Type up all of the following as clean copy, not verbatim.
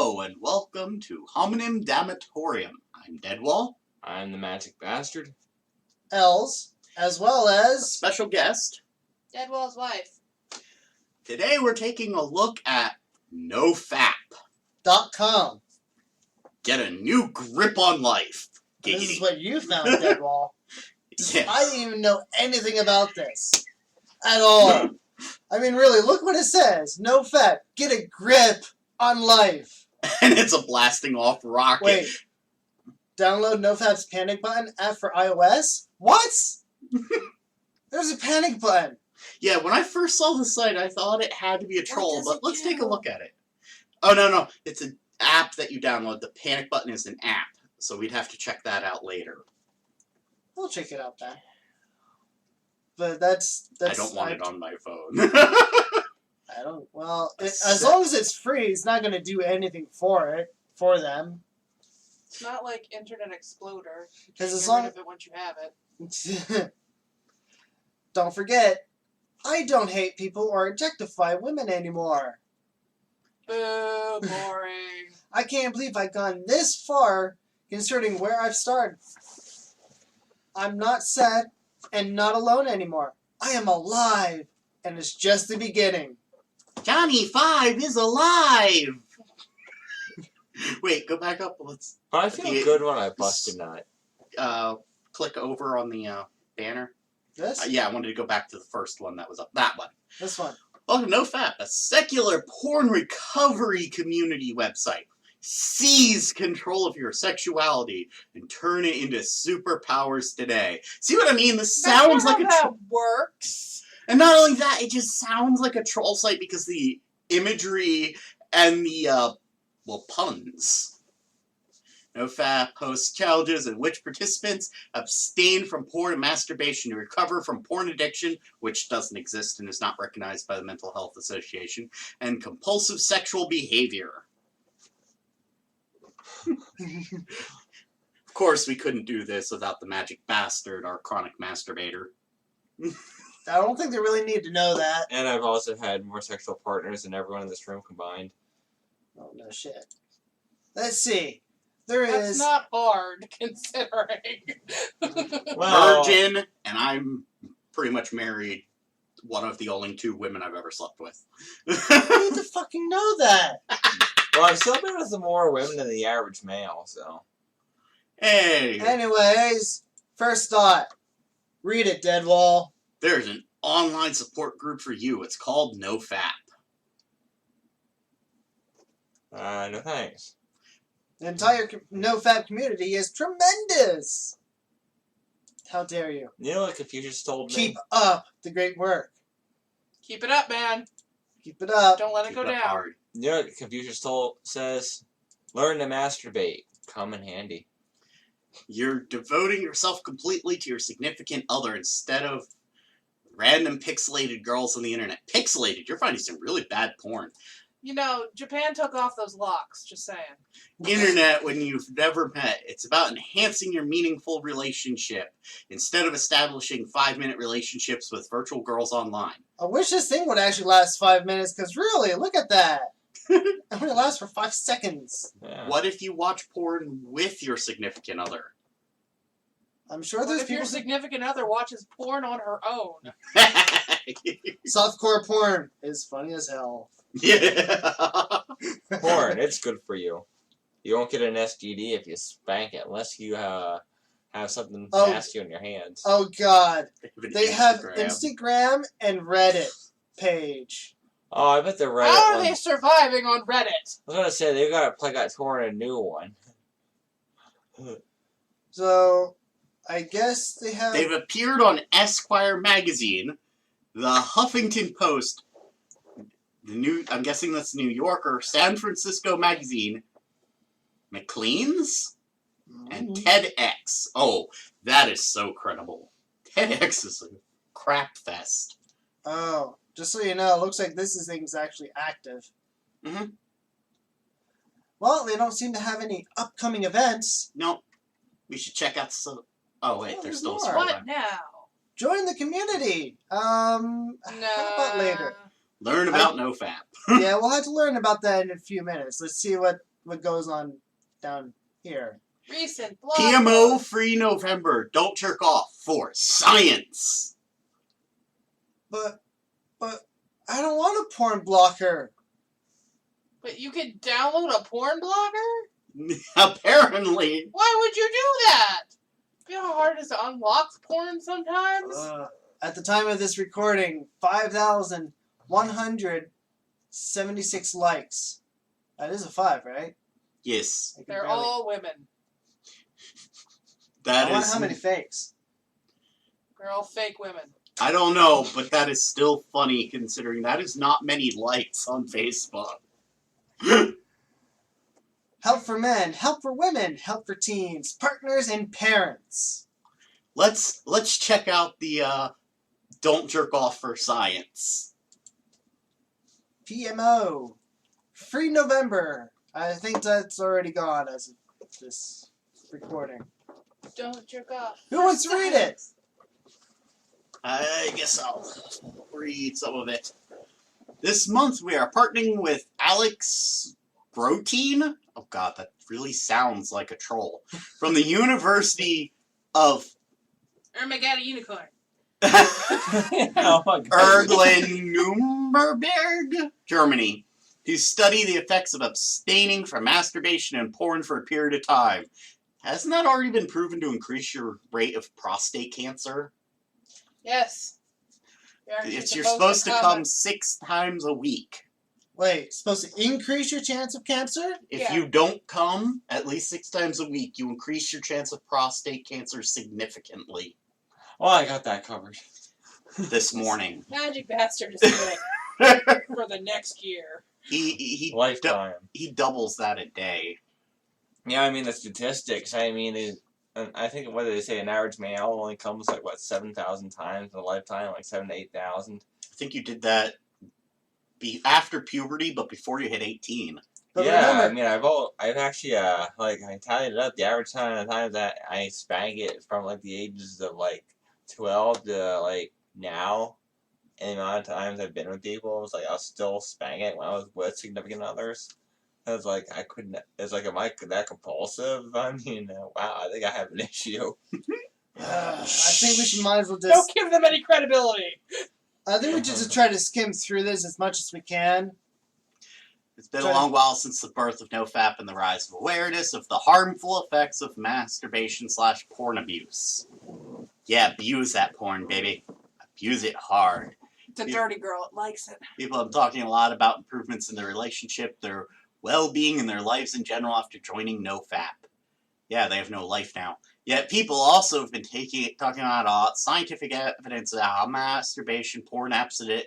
Hello and welcome to Homonym Damatorium. I'm Deadwall. I'm the Magic Bastard. Els, as well A as special guest. Deadwall's wife. Today we're taking a look at .com. Get a new grip on life. This Giggity. is what you found, Deadwall. Yes. I didn't even know anything about this at all. I mean, really, look what it says. NoFap. Get a grip on life. And it's a blasting off rocket. Wait. Download NoFap's panic button app for iOS? What? There's a panic button. Yeah, when I first saw the site, I thought it had to be a troll, does but it let's do? take a look at it. Oh, no. It's an app that you download. The panic button is an app, so we'd have to check that out later. We'll check it out then. But that's I don't want it on my phone. I don't. Well, as long as it's free, it's not going to do anything for them. It's not like Internet Exploder. You Because can't as get long rid of it once you have it. Don't forget, I don't hate people or objectify women anymore. Boo, boring. I can't believe I've gone this far, considering where I've started. I'm not sad and not alone anymore. I am alive, and it's just the beginning. Johnny 5 is alive! Wait, go back up. Let's I feel good when I bust a nut. click over on the banner. This? Yeah, I wanted to go back to the first one that was up. That one. This one. Oh, NoFap, a secular porn recovery community website. Seize control of your sexuality and turn it into superpowers today. See what I mean? This sounds That's like not a how troll. that works. And not only that, it just sounds like a troll site because the imagery and the, puns. NoFap posts challenges in which participants abstain from porn and masturbation to recover from porn addiction, which doesn't exist and is not recognized by the Mental Health Association, and compulsive sexual behavior. Of course, we couldn't do this without the Magic Bastard, our chronic masturbator. I don't think they really need to know that. And I've also had more sexual partners than everyone in this room combined. Oh, no shit. Let's see. There That's is... not hard, considering. Well, Virgin, and I'm pretty much married. One of the only 2 women I've ever slept with. You need to fucking know that. well, I've still been with more women than the average male, so. Hey, Anyways, first thought. Read it, Deadwall. there's an online support group for you. It's called NoFap. No thanks. The entire NoFap community is tremendous. How dare you? You know what Confucius told me? Keep up the great work. Keep it up, man. Keep it up. Don't let it Keep go it up down. hard. You know what Confucius says? Learn to masturbate. Come in handy. You're devoting yourself completely to your significant other instead of random pixelated girls on the internet. Pixelated? You're finding some really bad porn. You know, Japan took off those locks, just saying. Internet when you've never met. It's about enhancing your meaningful relationship instead of establishing 5-minute relationships with virtual girls online. I wish this thing would actually last 5 minutes, because really, look at that. It only lasts for 5 seconds. Yeah. What if you watch porn with your significant other? I'm sure What there's if your people... significant other watches porn on her own? Softcore porn is funny as hell. Yeah. Porn, it's good for you. You won't get an STD if you spank it, unless you have something nasty on your hands. Oh, God. An They have Instagram. Instagram and Reddit page. Oh, I bet the Reddit How are one... they surviving on Reddit? I was gonna say, they've got to torn a new one. So, I guess they have... They've appeared on Esquire magazine, the Huffington Post, I'm guessing that's New Yorker, San Francisco magazine, McLean's, and TEDx. Oh, that is so credible. TEDx is a crap fest. Oh, just so you know, it looks like this thing's actually active. Mhm. Well, they don't seem to have any upcoming events. No, we should check out some. Oh wait, Oh, there's there's still more. scrolling. What now? Join the community. How about later? Learn about NoFap. Yeah, we'll have to learn about that in a few minutes. Let's see what what goes on down here. Recent blog PMO post. free November. Don't jerk off for science. But I don't want a porn blocker. But you can download a porn blogger? Apparently. Why would you do that? You know how hard it is to unlock porn sometimes? At the time of this recording, 5,176 likes. That is a 5, right? Yes. I can They're barely- all women. That I wonder is. how many fakes. They're all fake women. I don't know, but that is still funny considering that is not many likes on Facebook. Help for men, help for women, help for teens, partners, and parents. Let's check out the don't jerk off for science. PMO. Free November. I think that's already gone as of this recording. Don't jerk off. Who wants to read it? I guess I'll read some of it. This month we are partnering with Alex Grotein. Oh god, that really sounds like a troll. From the University of Ermagada Unicorn. Oh my god. Erlangen-Nuremberg, Germany, to study the effects of abstaining from masturbation and porn for a period of time. Hasn't that already been proven to increase your rate of prostate cancer? Yes. You're supposed to come 6 times a week. Wait, supposed to increase your chance of cancer? If Yeah. you don't come at least 6 times a week, you increase your chance of prostate cancer significantly. Well, I got that covered. This morning. Magic Bastard is doing for the next year. He Lifetime. he doubles that a day. Yeah, I mean the statistics. I mean, I think what did they say? An average male only comes like what 7,000 times in a lifetime, like 7,000 to 8,000. I think you did that after puberty, but before you hit 18. But Yeah, remember, I mean, I've actually like I tallied it up. The average time that I spank it from like the ages of like 12 to like now, and the amount of times I've been with people, it was like I'll still spank it when I was with significant others. I was like, I couldn't. It's like, am I that compulsive? I mean, wow, I think I have an issue. I think we might as well Don't just. give them any credibility. I think we should just try to skim through this as much as we can. It's been a long while since the birth of NoFap and the rise of awareness of the harmful effects of masturbation/porn abuse. Yeah, abuse that porn, baby. Abuse it hard. It's a dirty girl. It likes it. People have been talking a lot about improvements in their relationship, their well-being, and their lives in general after joining NoFap. Yeah, they have no life now. Yet people also have been talking about scientific evidence of how masturbation, porn abstinence,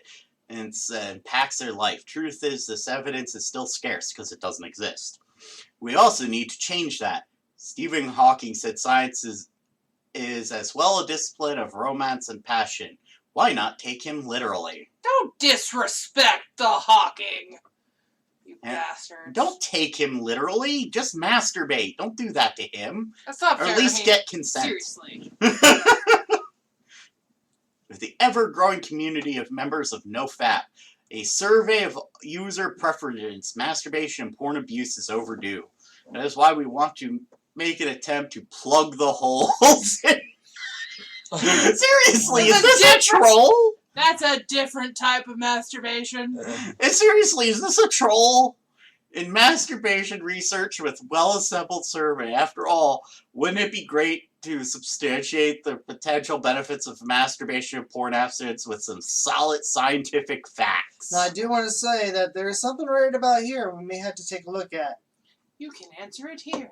impacts their life. Truth is, this evidence is still scarce because it doesn't exist. We also need to change that. Stephen Hawking said science is as well a discipline of romance and passion. Why not take him literally? Don't disrespect the Hawking. You Yeah. bastard. Don't take him literally. Just masturbate. Don't do that to him. That's not Or fair. at least I mean, get consent. Seriously. With the ever-growing community of members of NoFap, a survey of user preference, masturbation, and porn abuse is overdue. That is why we want to make an attempt to plug the holes. Seriously, is this a troll? That's a different type of masturbation. Seriously, is this a troll? In masturbation research with well-assembled survey, after all, wouldn't it be great to substantiate the potential benefits of masturbation and porn abstinence with some solid scientific facts? Now, I do want to say that there is something right about here we may have to take a look at. You can answer it here.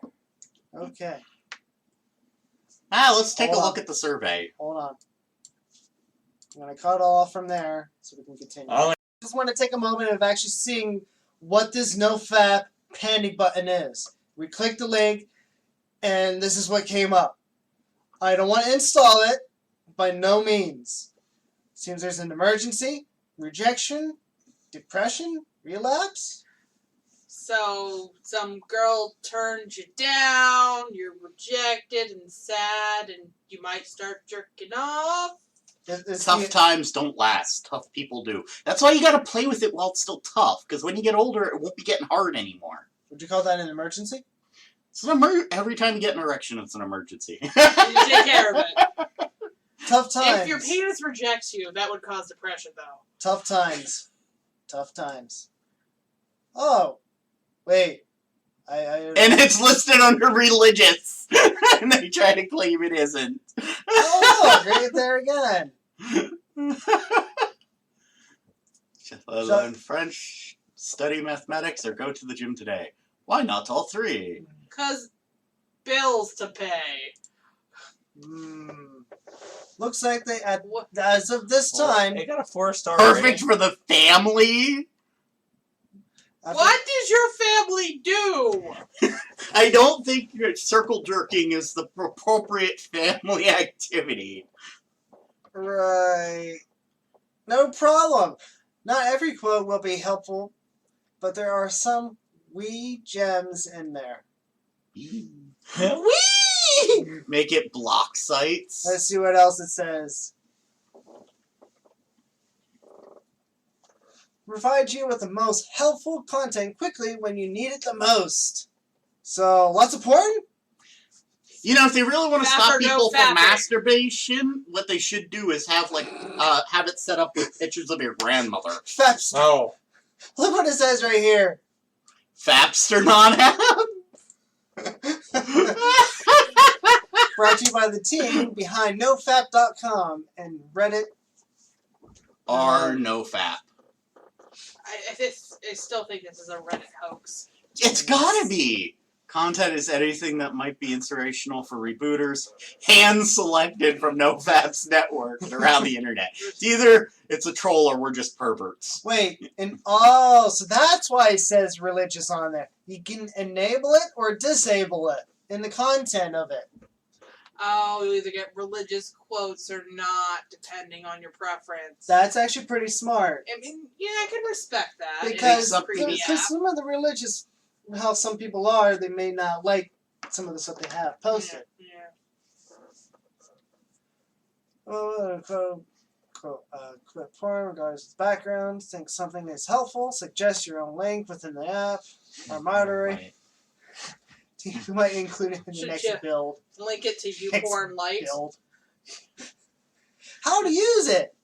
Okay, Let's take a look at the survey. hold on. I'm going to cut off from there so we can continue. Oh, Just want to take a moment of actually seeing what this NoFap panic button is. We click the link, and this is what came up. I don't want to install it, by no means. Seems there's an emergency, rejection, depression, relapse. So, some girl turns you down, you're rejected and sad, and you might start jerking off. Tough times don't last. Tough people do. That's why you gotta play with it while it's still tough, because when you get older, it won't be getting hard anymore. Would you call that an emergency? It's an every time you get an erection, it's an emergency. You take care of it. Tough times. If your penis rejects you, that would cause depression, though. Tough times. Tough times. Oh, wait. And it's listed under religious. And they try to claim it isn't. Oh, look, right there again. Learn French, study mathematics, or go to the gym today. Why not all three? 'Cause bills to pay. Looks like they, What? as of this time, It got a 4-star Perfect rating. for the family? What does your family do? I don't think circle jerking is the appropriate family activity. Right. No problem. Not every quote will be helpful, but there are some wee gems in there. Whee! Make it block sites. Let's see what else it says. Provide you with the most helpful content quickly when you need it the most. So, lots of porn? You know, if they really want to Fap stop or no people from fapping? masturbation, what they should do is have have it set up with pictures of your grandmother. Faps. Oh. Look what it says right here. Fapster non-app? Brought to you by the team behind nofap.com and Reddit. Or no fap. I still think this is a Reddit hoax. It's gotta be! Content is anything that might be inspirational for rebooters, hand-selected from NoFap's network and around the internet. It's either it's a troll or we're just perverts. Wait, and oh, so that's why it says religious on there. You can enable it or disable it in the content of it. Oh, you either get religious quotes or not, depending on your preference. That's actually pretty smart. I mean, yeah, I can respect that. Because It's a creepy app. some of the religious, how some people are, they may not like some of the stuff they have posted. Yeah. Quit porn regardless of background. Think something is helpful. Suggest your own link within the app. Or moderate. You might include it in the Should next you build. Link it to Next YouPorn Lite. build. How to use it?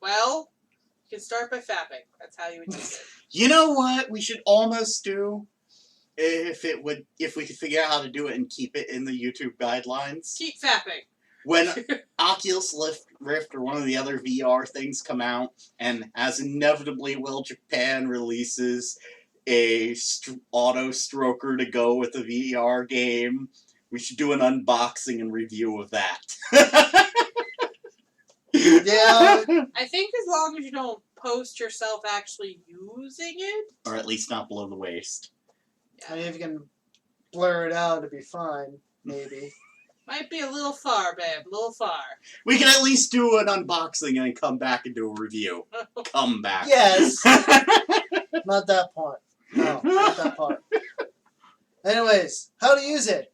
Well, you can start by fapping. That's how you would use it. You know what we should almost do? If we could figure out how to do it and keep it in the YouTube guidelines. Keep fapping. When Oculus Rift or one of the other VR things come out, and as inevitably will Japan releases a auto stroker to go with the VR game, we should do an unboxing and review of that. Yeah. I think as long as you don't post yourself actually using it. Or at least not below the waist. I mean, if you can blur it out, it'd be fine. Maybe. Might be a little far, babe. A little far. We can at least do an unboxing and then come back and do a review. Come back. Yes. Not that part. No, not that part. Anyways, how to use it?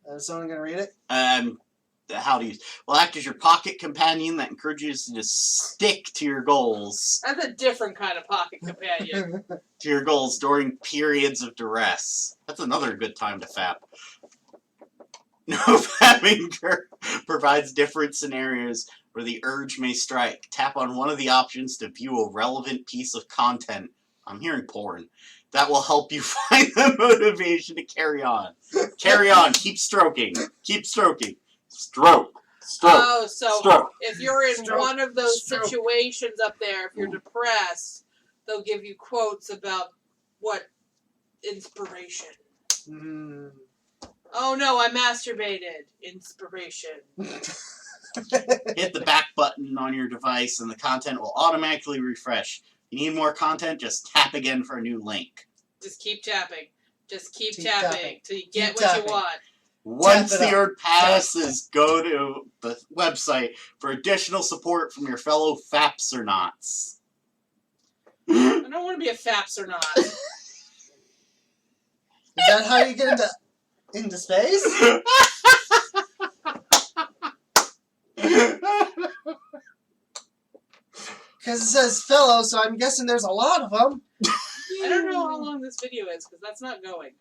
Is someone gonna read it? How to use? Well, act as your pocket companion that encourages you to stick to your goals. That's a different kind of pocket companion. To your goals during periods of duress. That's another good time to fap. No fapping provides different scenarios where the urge may strike. Tap on one of the options to view a relevant piece of content. I'm hearing porn. That will help you find the motivation to carry on. Carry on. Keep stroking. Keep stroking. Stroke. Stroke. Oh, so Stroke. if you're in Stroke. one of those Stroke. situations up there, if you're depressed, they'll give you quotes about what inspiration. Oh no, I masturbated. Inspiration. Hit the back button on your device and the content will automatically refresh. If you need more content, just tap again for a new link. Just keep tapping. Just keep Keep tapping tapping. till you get Keep what tapping. you want. Once it the up. urge passes, go to the website for additional support from your fellow Fapsernauts. I don't want to be a faps or not. Is that how you get into space? Because it says fellow, so I'm guessing there's a lot of them. I don't know how long this video is because that's not going.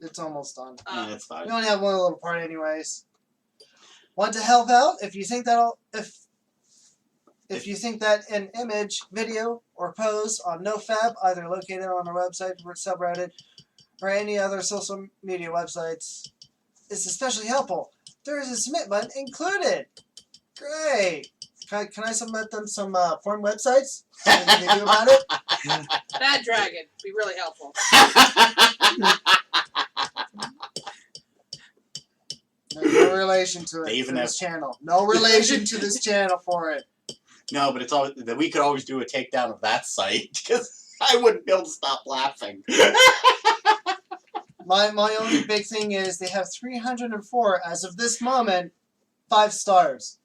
It's almost done. Yeah, it's fine. We only have one little part, anyways. Want to help out? If you think if you think that an image, video, or pose on NoFap, either located on our website, subreddit, or any other social media websites, is especially helpful, there is a submit button included. Great. Can I submit them some porn websites? Anything they do about it? Bad Dragon. Be really helpful. No relation to They it. even For have- this channel. No relation to this channel for it. No, but it's all that we could always do a takedown of that site because I wouldn't be able to stop laughing. My only big thing is they have 304 as of this moment, 5 stars.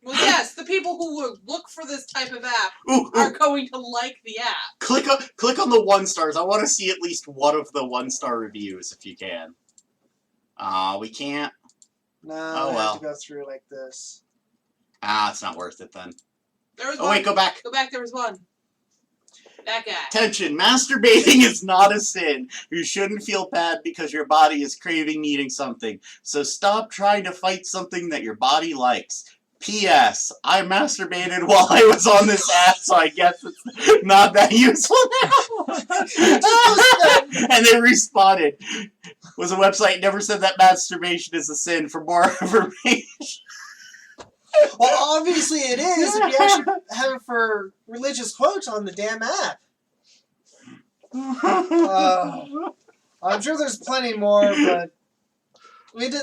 Well, yes, the people who would look for this type of app Ooh, are ooh. going to like the app. Click on the 1 stars. I want to see at least one of the 1-star reviews if you can. We can't. No, Oh, I well. have to go through like this. It's not worth it then. There was Oh one. wait, go back. Go back, there was one. That guy. Attention, masturbating is not a sin. You shouldn't feel bad because your body is craving needing something. So stop trying to fight something that your body likes. P.S. I masturbated while I was on this app, so I guess it's not that useful now. And they responded. Was a website never said that masturbation is a sin. For more information. Well, obviously it is if you actually have it for religious quotes on the damn app. I'm sure there's plenty more, but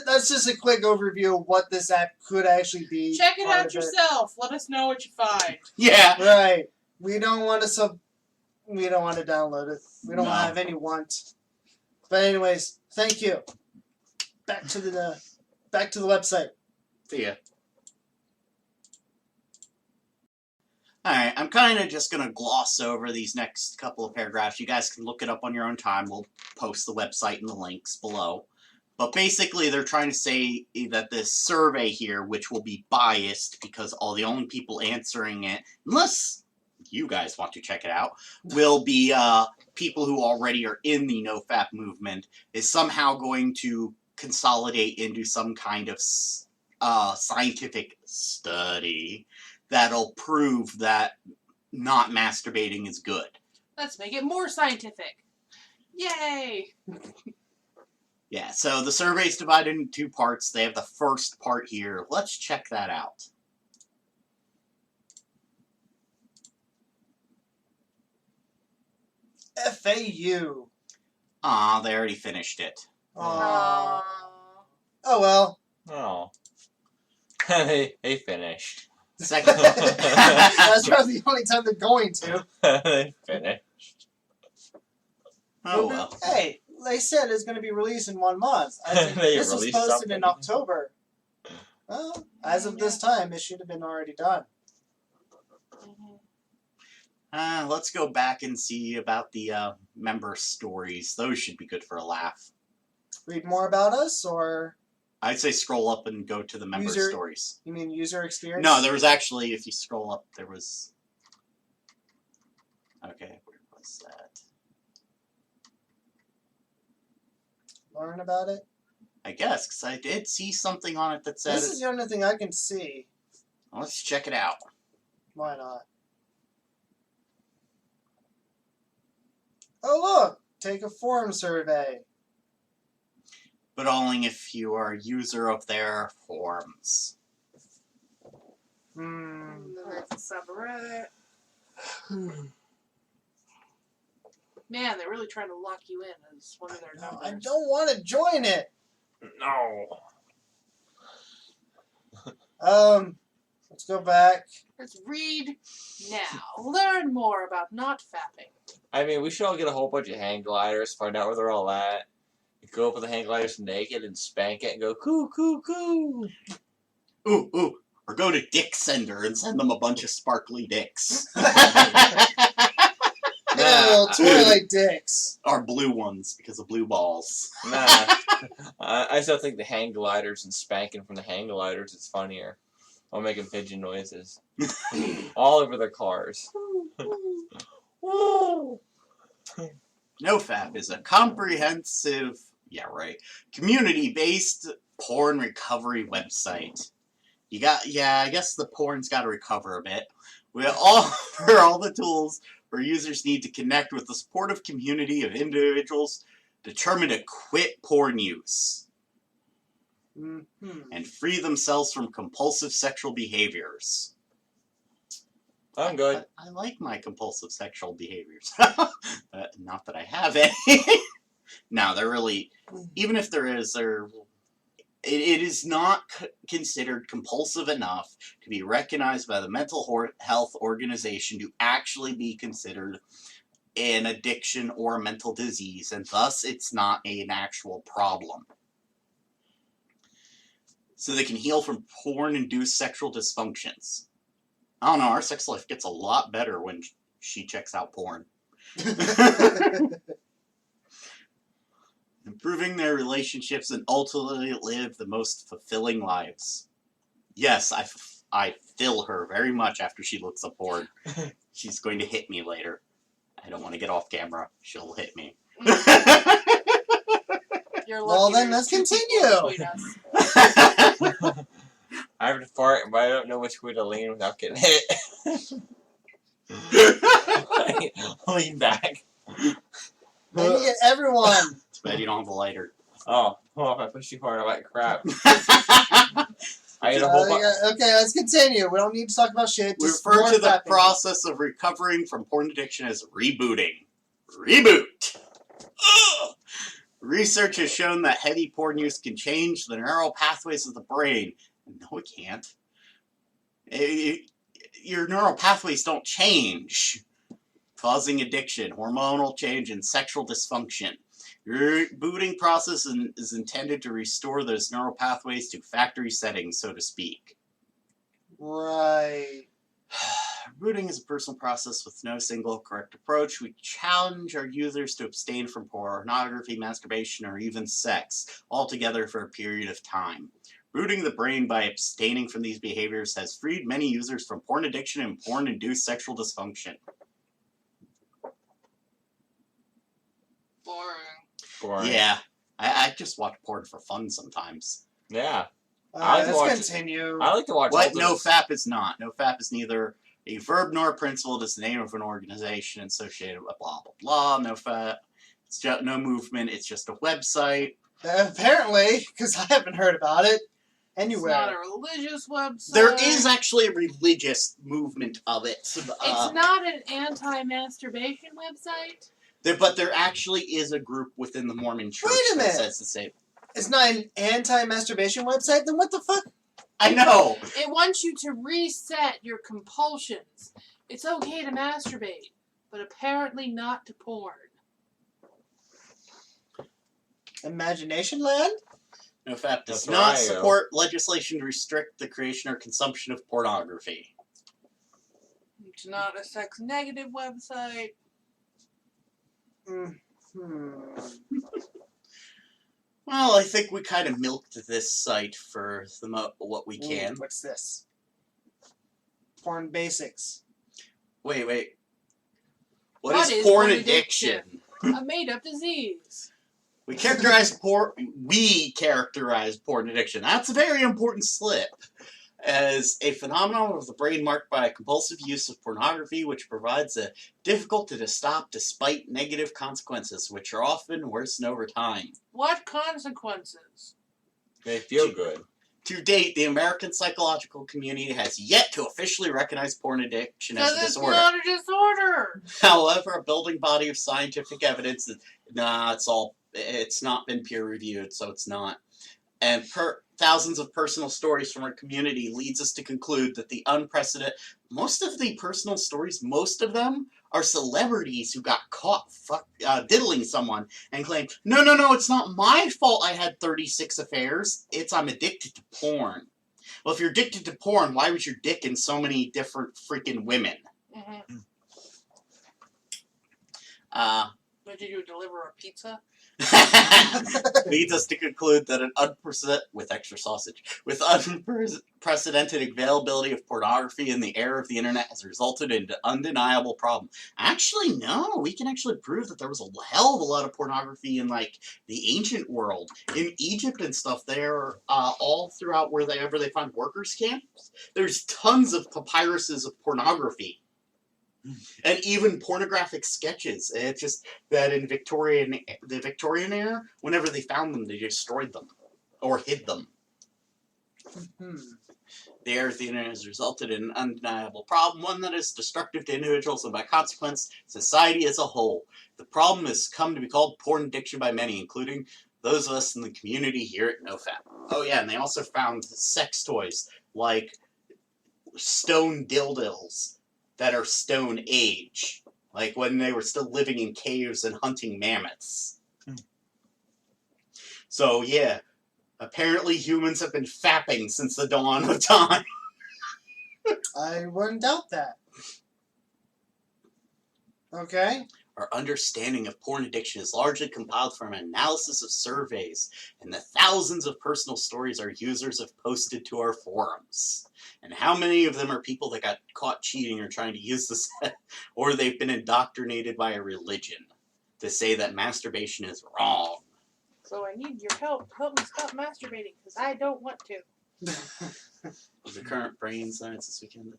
that's just a quick overview of what this app could actually be. Check it part out of yourself. Let us know what you find. Yeah. Right. We don't want to download it. We don't No. have any want. But anyways, thank you. Back to the website. See ya. Alright, I'm kind of just going to gloss over these next couple of paragraphs. You guys can look it up on your own time. We'll post the website and the links below. But basically, they're trying to say that this survey here, which will be biased because the only people answering it, unless you guys want to check it out, will be people who already are in the NoFap movement, is somehow going to consolidate into some kind of scientific study that'll prove that not masturbating is good. Let's make it more scientific. Yay! Yeah, so the survey's divided into 2 parts. They have the first part here. Let's check that out. FAU. Aw, they already finished it. Aww. Oh well. Oh. they finished. Second. That's probably the only time they're going to. They finished. Oh well. Hey, they said it's going to be released in 1 month. I think They this was released posted in something. October. Well, as of this time, it should have been already done. Let's go back and see about the member stories. Those should be good for a laugh. Read more about us, or I'd say scroll up and go to the member User- stories. you mean user experience? No, there was actually, if you scroll up, there was... Okay, where was that? Learn about it. I guess, because I did see something on it that said... This is the only thing I can see. Let's check it out. Why not? Oh look! Take a forum survey. But only if you are a user of their forums. That's a subreddit. Man, they're really trying to lock you in as one of their No, numbers. I don't want to join it. No. Let's go back. Let's read now. Learn more about not fapping. I mean, we should all get a whole bunch of hang gliders, find out where they're all at. Go up with the hang gliders naked and spank it and go, coo, coo, coo. Ooh, ooh. Or go to Dick Sender and send them a bunch of sparkly dicks. Little Twilight dicks. Or blue ones, because of blue balls. Nah. I still think the hang gliders and spanking from the hang gliders is funnier. while making pigeon noises all over their cars. NoFap is a comprehensive, community-based porn recovery website. I guess the porn's got to recover a bit. We offer all the tools where users need to connect with the supportive community of individuals determined to quit porn use and free themselves from compulsive sexual behaviors. I'm good. I like my compulsive sexual behaviors. Not that I have any. No, they're really, even if there is, it is not considered compulsive enough to be recognized by the Mental Health Organization to actually be considered an addiction or a mental disease, and thus it's not an actual problem. So they can heal from porn-induced sexual dysfunctions. I don't know, our sex life gets a lot better when she checks out porn. Improving their relationships and ultimately live the most fulfilling lives. Yes, I feel her very much after she looks up porn. She's going to hit me later. I don't want to get off camera. She'll hit me. You're Well, lucky then there's let's 2 people continue. between us. I have to fart, but I don't know which way to lean without getting hit. Lean back. I need get everyone. It's bad you don't have a lighter. Oh, if I push too hard, I'm like crap. I ate a whole Okay, let's continue. We don't need to talk about shit. We Just refer more to the fapping. process of recovering from porn addiction as rebooting. Reboot! Ugh! Research has shown that heavy porn use can change the neural pathways of the brain. No, it can't. Your neural pathways don't change, causing addiction, hormonal change, and sexual dysfunction. Your rebooting process is intended to restore those neural pathways to factory settings, so to speak. Right. Rebooting is a personal process with no single correct approach. We challenge our users to abstain from pornography, masturbation, or even sex altogether for a period of time. Rebooting the brain by abstaining from these behaviors has freed many users from porn addiction and porn-induced sexual dysfunction. Boring. Yeah, I just watch porn for fun sometimes. Yeah. I like to watch Let's continue. I like to watch What Ultimates. NoFap is not. NoFap is neither a verb nor a principle. It is the name of an organization associated with blah, blah, blah. NoFap. It's just no movement. It's just a website. Apparently, because I haven't heard about it It's anywhere. not a religious website. There is actually a religious movement of it. It's not an anti-masturbation website. But there actually is a group within the Mormon Church Wait a that minute. says the same. It's not an anti-masturbation website? Then what the fuck? I know. It wants you to reset your compulsions. It's okay to masturbate, but apparently not to porn. Imagination Land? NoFap does That's not where I go. support legislation to restrict the creation or consumption of pornography. It's not a sex-negative website. Well, I think we kind of milked this site for what we can. What's this? Porn basics. Wait. What What is is porn porn addiction? A made-up disease. We characterize porn addiction. That's a very important slip. As a phenomenon of the brain marked by a compulsive use of pornography, which provides a difficult to stop despite negative consequences, which are often worsened over time. What consequences? They feel good. To date, the American psychological community has yet to officially recognize porn addiction as a Because it's disorder. not a disorder. However, a building body of scientific evidence that it's not been peer reviewed, so it's not. And thousands of personal stories from our community leads us to conclude that most of the personal stories, most of them are celebrities who got caught diddling someone and claim, no, it's not my fault I had 36 affairs. I'm addicted to porn. Well, if you're addicted to porn, why was your dick in so many different freaking women? Mm-hmm. Uh, What, did you deliver a pizza? leads us to conclude that an unprecedented availability of pornography in the era of the internet has resulted in an undeniable problem. Actually, no, we can actually prove that there was a hell of a lot of pornography in like the ancient world, in Egypt and stuff. There, all throughout wherever they find workers' camps, there's tons of papyruses of pornography. And even pornographic sketches. It's just that in the Victorian era, whenever they found them, they destroyed them or hid them. The era of the internet has resulted in an undeniable problem, one that is destructive to individuals and by consequence, society as a whole. The problem has come to be called porn addiction by many, including those of us in the community here at NoFap. Oh yeah, and they also found sex toys like stone dildos that are stone age, like when they were still living in caves and hunting mammoths. So yeah, apparently humans have been fapping since the dawn of time. I wouldn't doubt that. Okay. Our understanding of porn addiction is largely compiled from an analysis of surveys and the thousands of personal stories our users have posted to our forums. And how many of them are people that got caught cheating or trying to use this, or they've been indoctrinated by a religion to say that masturbation is wrong. So I need your help. Help me stop masturbating, because I don't want to. The current brain science this weekend.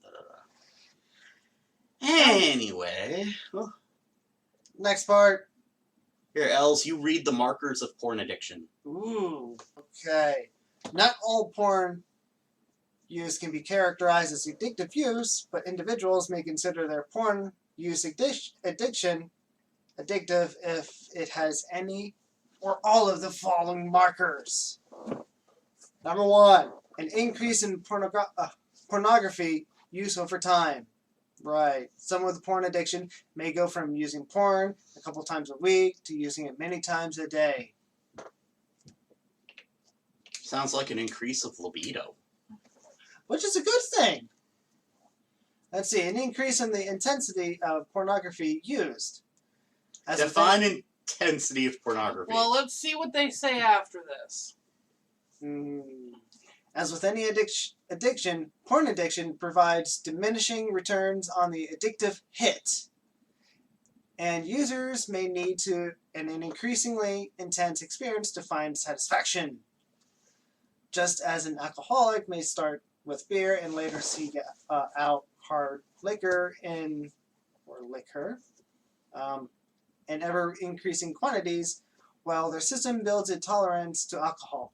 Anyway. Well, Next part. here, Els, you read the markers of porn addiction. Ooh. Okay. Not all porn use can be characterized as addictive use, but individuals may consider their porn use addiction addictive if it has any or all of the following markers. Number 1, an increase in pornography use over time. Right. Someone with porn addiction may go from using porn a couple times a week to using it many times a day. Sounds like an increase of libido. Which is a good thing. Let's see, an increase in the intensity of pornography used. Define intensity of pornography. Well, let's see what they say after this. As with any addiction, porn addiction provides diminishing returns on the addictive hit. And users may need an increasingly intense experience to find satisfaction. Just as an alcoholic may start with beer and later seek out hard liquor in ever-increasing quantities, while their system builds a tolerance to alcohol.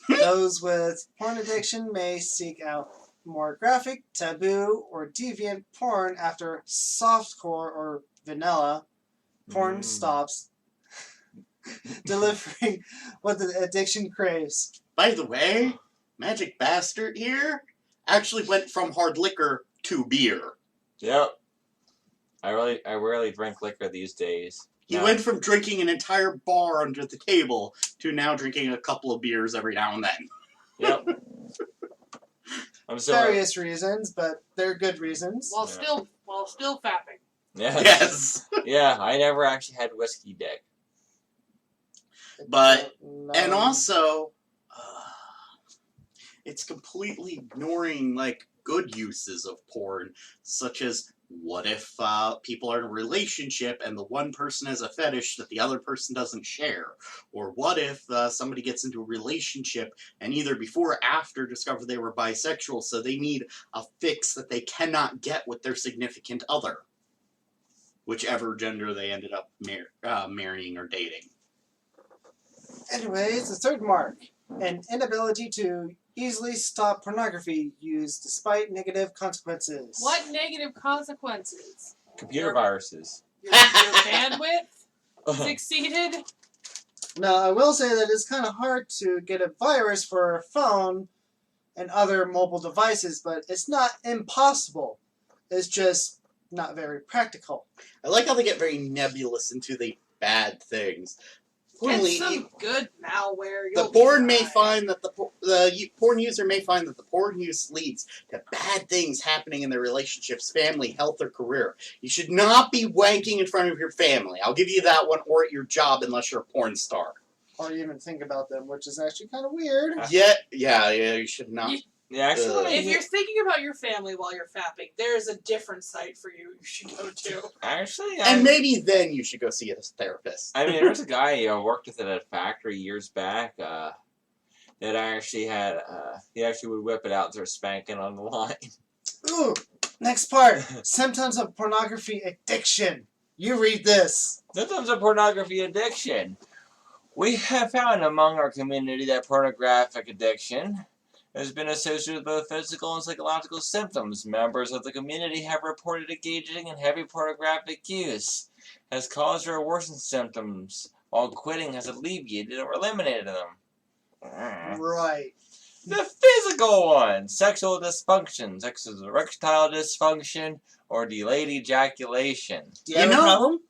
Those with porn addiction may seek out more graphic, taboo, or deviant porn after softcore or vanilla porn stops delivering what the addiction craves. By the way, Magic Bastard here actually went from hard liquor to beer. Yep. I rarely drink liquor these days. He went from drinking an entire bar under the table to now drinking a couple of beers every now and then. Yep. I'm sorry. Various reasons, but they're good reasons. While still fapping. Yeah. Yes. Yeah, I never actually had whiskey dick. But, No. and also, it's completely ignoring, like, good uses of porn, such as, what if people are in a relationship and the one person has a fetish that the other person doesn't share? Or what if somebody gets into a relationship and either before or after discover they were bisexual, so they need a fix that they cannot get with their significant other, whichever gender they ended up marrying or dating. Anyways, the third mark, an inability to easily stop pornography use despite negative consequences. What negative consequences? Computer viruses. Your bandwidth succeeded? Now, I will say that it's kind of hard to get a virus for a phone and other mobile devices, but it's not impossible. It's just not very practical. I like how they get very nebulous into the bad things. Importantly, some good malware. the You'll be porn may fine. find that the porn user may find that the porn use leads to bad things happening in their relationships, family, health, or career. You should not be wanking in front of your family. I'll give you that one, or at your job, unless you're a porn star. Or even think about them, which is actually kind of weird. Yeah, you should not. Yeah, actually, If you're thinking about your family while you're fapping, there's a different site for you should go to. actually, And maybe then you should go see a therapist. I mean, there was a guy I worked with at a factory years back that actually had, he actually would whip it out and start spanking on the line. Ooh. Next part. Symptoms of pornography addiction. You read this. Symptoms of pornography addiction. We have found among our community that pornographic addiction has been associated with both physical and psychological symptoms. Members of the community have reported engaging in heavy pornographic use has caused or worsened symptoms, while quitting has alleviated or eliminated them. Right. The physical one, sexual dysfunction, sexual erectile dysfunction, or delayed ejaculation. Do you have a problem?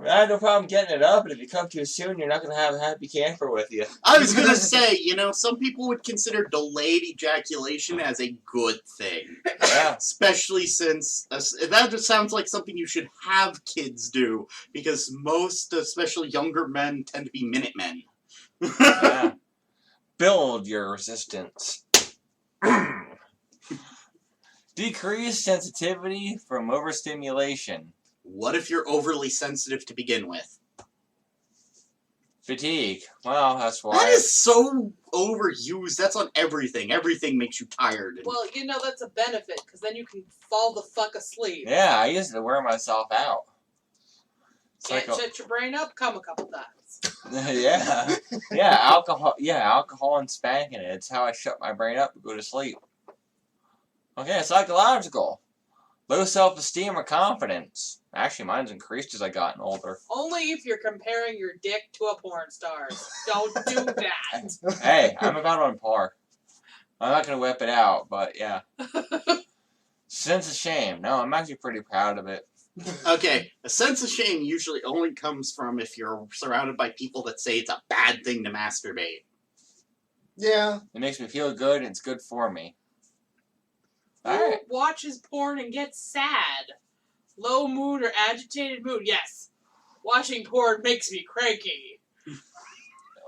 I have no problem getting it up, but if you come too soon, you're not going to have a happy camper with you. I was gonna say, some people would consider delayed ejaculation as a good thing. Yeah. Especially since that just sounds like something you should have kids do, because most, especially younger men, tend to be Minutemen. Yeah. Build your resistance. Decreased sensitivity from overstimulation. What if you're overly sensitive to begin with? Fatigue. Well, that's why. That is so overused. That's on everything. Everything makes you tired. Well, that's a benefit, because then you can fall the fuck asleep. Yeah, I used to wear myself out. Can't shut your brain up, come a couple times. Yeah. Yeah, alcohol. Yeah, alcohol and spanking it. It's how I shut my brain up and go to sleep. Okay, psychological. Low self-esteem or confidence. Actually, mine's increased as I gotten older. Only if you're comparing your dick to a porn star's. Don't do that. Hey, I'm about on par. I'm not going to whip it out, but yeah. Sense of shame. No, I'm actually pretty proud of it. Okay, a sense of shame usually only comes from if you're surrounded by people that say it's a bad thing to masturbate. Yeah. It makes me feel good, and it's good for me. Who Alright. watches porn and gets sad? Low mood or agitated mood? Yes. Watching porn makes me cranky.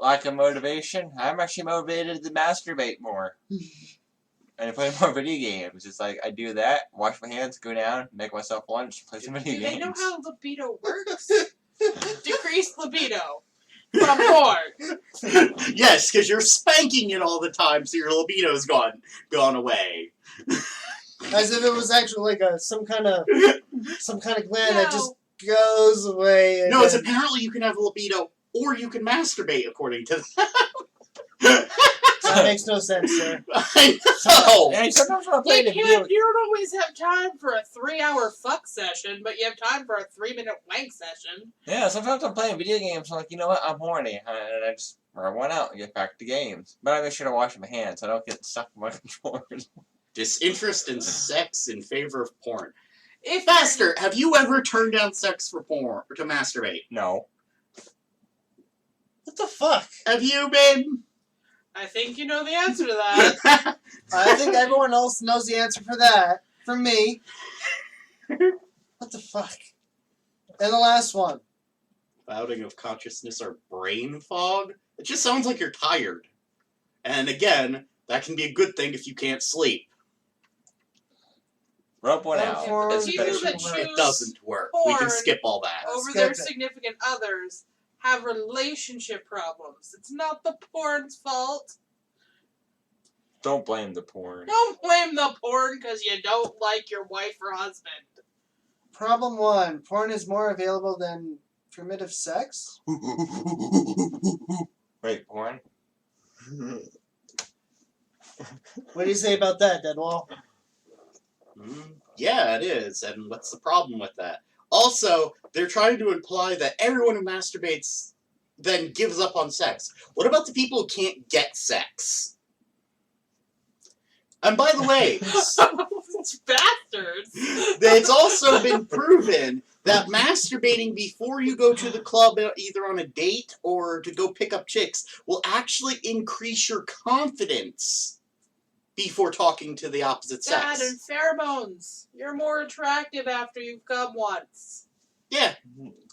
Lack of motivation. I'm actually motivated to masturbate more. And play more video games. It's like, I do that, wash my hands, go down, make myself lunch, play some video Do games. they know how libido works? Decreased libido from porn. Yes, because you're spanking it all the time, so your libido's gone away. As if it was actually like some kind of gland that No. just goes away. And No, it's then- apparently you can have a libido, or you can masturbate, according to that makes no sense, sir. I know. Hey, sometimes when I'm playing a video... You don't always have time for a 3-hour fuck session, but you have time for a 3-minute wank session. Yeah, sometimes I'm playing video games, I'm like, you know what, I'm horny. And I just run out and get back to games. But I make sure to wash my hands so I don't get stuck in my controllers. Disinterest in sex in favor of porn. If Faster, have you ever turned down sex for porn, or to masturbate? No. What the fuck? Have you, babe? I think you know the answer to that. I think everyone else knows the answer for that. For me. What the fuck? And the last one. Clouding of consciousness or brain fog? It just sounds like you're tired. And again, that can be a good thing if you can't sleep. Rub one Oh, out. for- The people Especially that when It choose doesn't work. We can porn skip all that. over Skip their it. significant others have relationship problems. It's not the porn's fault. Don't blame the porn. Don't blame the porn because you don't like your wife or husband. Problem 1. Porn is more available than primitive sex? Wait, porn? What do you say about that, Deadwall? Yeah, it is. And what's the problem with that? Also, they're trying to imply that everyone who masturbates then gives up on sex. What about the people who can't get sex? And by the way, It's bastards. it's also been proven that masturbating before you go to the club, either on a date or to go pick up chicks, will actually increase your confidence before talking to the opposite That sex. and pheromones. You're more attractive after you've come once. Yeah,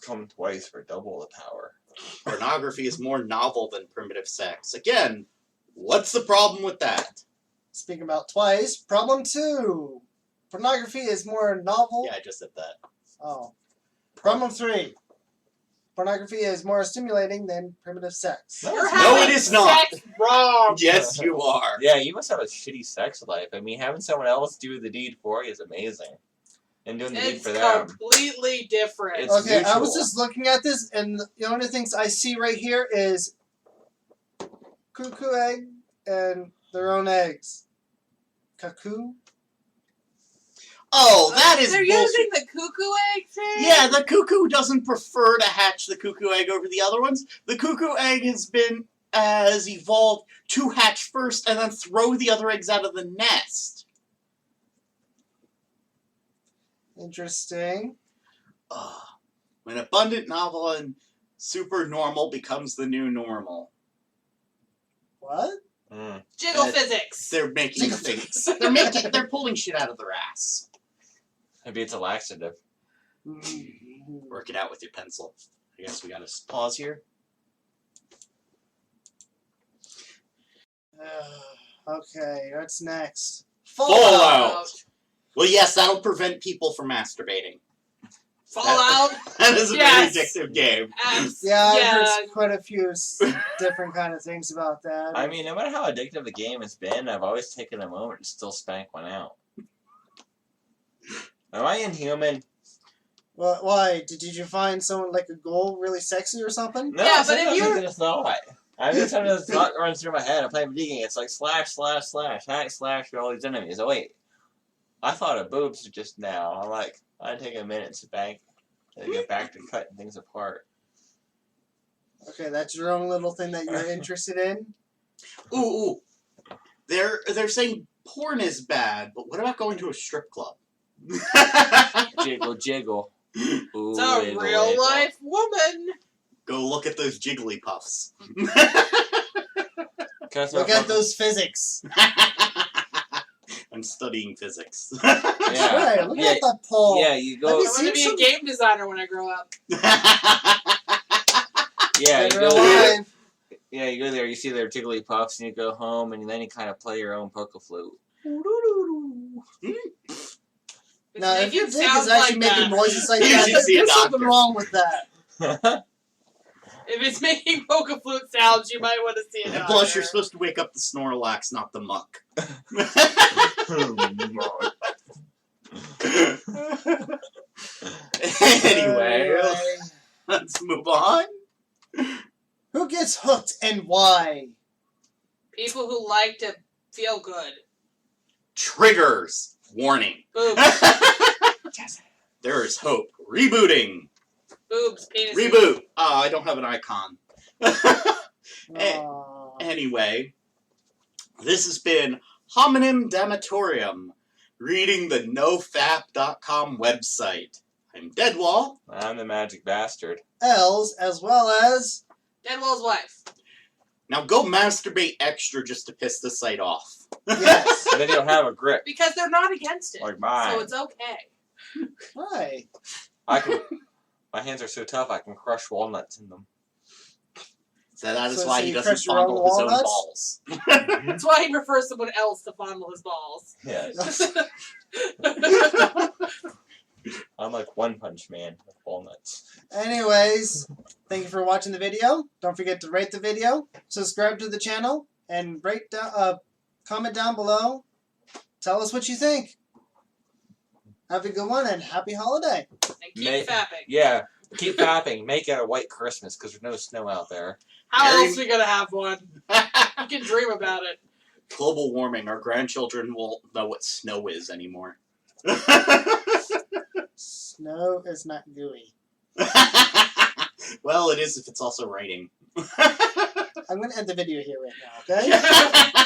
Come twice for double the power. pornography is more novel than primitive sex. Again, what's the problem with that? Speaking about twice, problem 2. Pornography is more novel. Yeah, I just said that. Oh. Problem 3. Pornography is more stimulating than primitive sex. No, You're it's having No, it is not. sex wrong. Yes, you are. Yeah, you must have a shitty sex life. I mean, having someone else do the deed for you is amazing. And doing the deed It's for them. completely different. It's Okay, I was mutual. just looking at this, and the only things I see right here is cuckoo egg and their own eggs. Cuckoo? Oh, that is They're bullshit. using the cuckoo egg thing? Yeah, the cuckoo doesn't prefer to hatch the cuckoo egg over the other ones. The cuckoo egg has evolved to hatch first and then throw the other eggs out of the nest. Interesting. When abundant, novel, and super normal becomes the new normal. What? Mm. Jiggle Uh, physics. They're making Jiggle things. They're pulling shit out of their ass. Maybe it's a laxative. Work it out with your pencil. I guess we gotta pause here. Okay, what's next? Fallout. Well, yes, that'll prevent people from masturbating. Fallout. That is a Yes. very addictive game. Yeah, I've Yeah. heard quite a few different kind of things about that. I mean, no matter how addictive the game has been, I've always taken a moment to still spank one out. Am I inhuman? Well, why? Did you find someone like a goal really sexy or something? No, Yeah, but sometimes if you're- it's just not. I mean, sometimes the thought runs through my head. I'm playing video game. It's like slash, slash, slash, hack, slash, for all these enemies. Oh, wait. I thought of boobs just now. I'm like, I take a minute to spank and get back to cutting things apart. Okay, that's your own little thing that you're interested in. Ooh. They're saying porn is bad, but what about going to a strip club? Jiggle, jiggle. Ooh, It's a wiggle, real wiggle. life woman. Go look at those jiggly puffs. Can I throw Look a at fucking- those physics. I'm studying physics. Yeah. Right, look Yeah. at that pole. Yeah, you Have go. you I want to seen be some- a game designer when I grow up. Yeah, you Dead or go there. alive. Yeah, you go there. You see their jiggly puffs, and you go home, and then you kind of play your own polka flute. It's Now, if making your dick sounds is actually like making that. noises like You that, should see a there's something doctor. wrong with that. If it's making polka flute sounds, you might want to see it. And plus, you're supposed to wake up the Snorlax, not the muck. Anyway, let's move on. Who gets hooked and why? People who like to feel good. Triggers. Warning. Boobs. There is hope. Rebooting. Boobs. Penises. Reboot. Oh, I don't have an icon. Eh. Aw. Anyway, this has been Homonym Damatorium, reading the nofap.com website. I'm Deadwall. I'm the magic bastard. Els, as well as Deadwall's wife. Now go masturbate extra just to piss the site off. yes. And then you don't have a grip Because they're not against it. like mine. So it's okay. Right. I can. My hands are so tough, I can crush walnuts in them. So that is So- why so he you doesn't crush your own fondle his own walnuts? balls. That's why he prefers someone else to fondle his balls. Yes. I'm like One Punch Man with walnuts. Anyways, thank you for watching the video. Don't forget to rate the video, subscribe to the channel, and comment down below. Tell us what you think. Have a good one and happy holiday. And keep May- fapping. Yeah, keep fapping. Make it a white Christmas because there's no snow out there. How Very- else are we gonna have one? You can dream about it. Global warming. Our grandchildren won't know what snow is anymore. Snow is not gooey. Well, it is if it's also raining. I'm going to end the video here right now, okay?